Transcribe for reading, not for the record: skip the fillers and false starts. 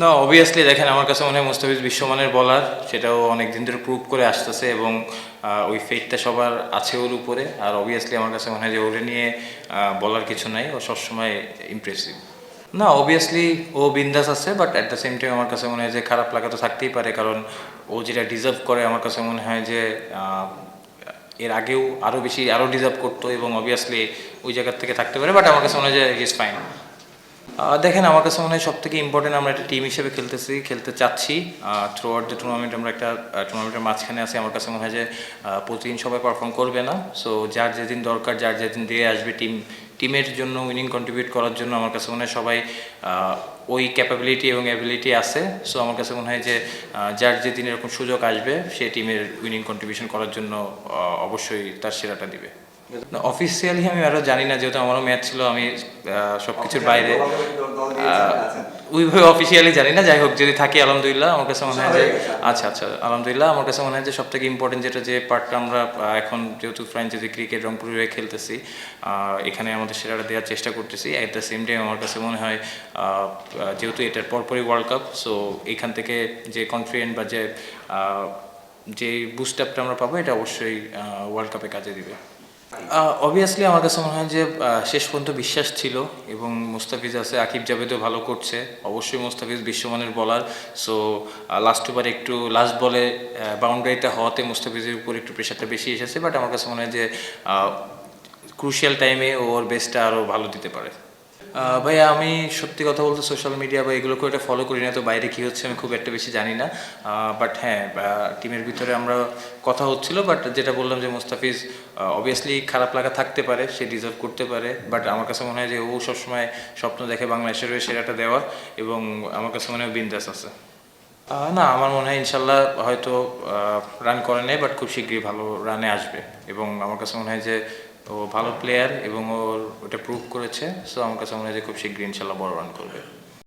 না, অবভিয়াসলি দেখেন আমার কাছে মনে হয় মুস্তাফিজ বিশ্বমানের বলার, সেটাও অনেক দিন ধরে প্রুভ করে আসতেছে এবং ওই ফেথটা সবার আছে ওর উপরে। আর অবভিয়াসলি আমার কাছে মনে হয় যে ওরে নিয়ে বলার কিছু নাই, ও সবসময় ইমপ্রেসিভ। না, অবভিয়াসলি ও বিন্দাস আছে, but at the same time আমার কাছে মনে হয় যে খারাপ লাগা তো থাকতেই পারে, কারণ ও যেটা ডিজার্ভ করে আমার কাছে মনে হয় যে এর আগেও আরও বেশি আরও ডিজার্ভ করতো এবং অবভিয়াসলি ওই জায়গার থেকে থাকতে পারে, বাট আমার কাছে মনে হয় যে হি ইজ ফাইন। দেখেন আমার কাছে মনে হয় সব থেকে ইম্পর্টেন্ট, আমরা একটা টিম হিসেবে খেলতে চাচ্ছি। থ্রু আউট দ্য টুর্নামেন্ট আমরা একটা টুর্নামেন্টের মাঝখানে আছি। আমার কাছে মনে হয় যে প্রতিদিন সবাই পারফর্ম করবে না, সো যার যেদিন দরকার, যার যেদিন দিয়ে আসবে টিমের জন্য উইনিং কন্ট্রিবিউট করার জন্য আমার কাছে মনে হয় সবাই ওই ক্যাপাবিলিটি এবং অ্যাবিলিটি আছে। সো আমার কাছে মনে হয় যে যার যেদিন এরকম সুযোগ আসবে সে টিমের উইনিং কন্ট্রিবিউশন করার জন্য অবশ্যই তার সেরাটা দিবে। অফিসিয়ালি আমি আরও জানি না, যেহেতু আমারও ম্যাচ ছিল, আমি সব কিছুর বাইরে ওইভাবে অফিসিয়ালি জানি না। যাই হোক, যদি থাকি আলহামদুলিল্লাহ। আমার কাছে মনে হয় যে আচ্ছা আচ্ছা আলহামদুলিল্লাহ। আমার কাছে মনে হয় যে সবথেকে ইম্পর্টেন্ট যেটা, যে পার্টটা আমরা এখন যেহেতু ফ্র্যাঞ্চাইজি ক্রিকেট রংপুরে হয়ে খেলতেছি, এখানে আমাদের সেরাটা দেওয়ার চেষ্টা করতেছি। অ্যাট দ্য সেম টাইম আমার কাছে মনে হয় যেহেতু এটার পরপরই ওয়ার্ল্ড কাপ, সো এখান থেকে যে কনফিডেন্ট বা যে বুস্ট আপটা আমরা পাবো, এটা অবশ্যই ওয়ার্ল্ড কাপে কাজে দিবে। অবভিয়াসলি আমার কাছে মনে হয় যে শেষ পর্যন্ত বিশ্বাস ছিল এবং মুস্তাফিজ আছে, আকিব জাভেদও ভালো করছে। অবশ্যই মুস্তাফিজ বিশ্বমানের বলার, সো লাস্ট ওভারে একটু লাস্ট বলে বাউন্ডারিটা হওয়াতে মুস্তাফিজের উপর একটু প্রেশারটা বেশি এসেছে, বাট আমার কাছে মনে হয় যে ক্রুশিয়াল টাইমে ওর বেস্টটা আরও ভালো দিতে পারে। ভাইয়া, আমি সত্যি কথা বলতে সোশ্যাল মিডিয়া বা এগুলো করে এটা ফলো করি না, তো বাইরে কী হচ্ছে আমি খুব একটা বেশি জানি না। বাট হ্যাঁ, টিমের ভিতরে আমরা কথা হচ্ছিল, বাট যেটা বললাম যে মুস্তাফিজ অবভিয়াসলি খারাপ লাগা থাকতে পারে, সে ডিজার্ভ করতে পারে, বাট আমার কাছে মনে হয় যে ও সবসময় স্বপ্ন দেখে বাংলাদেশের হয়ে সেরাটা দেওয়ার, এবং আমার কাছে মনে হয় বিন্দাস আছে। না, আমার মনে হয় ইনশাল্লাহ হয়তো রান করে নেয়, বাট খুব শীঘ্রই ভালো রানে আসবে এবং আমার কাছে মনে হয় যে ও ভালো প্লেয়ার এবং ওর ওটা প্রুভ করেছে। সো আমার কাছে মনে হয় যে খুব শীঘ্রই ইনশাল্লাহ বড় রান করবে।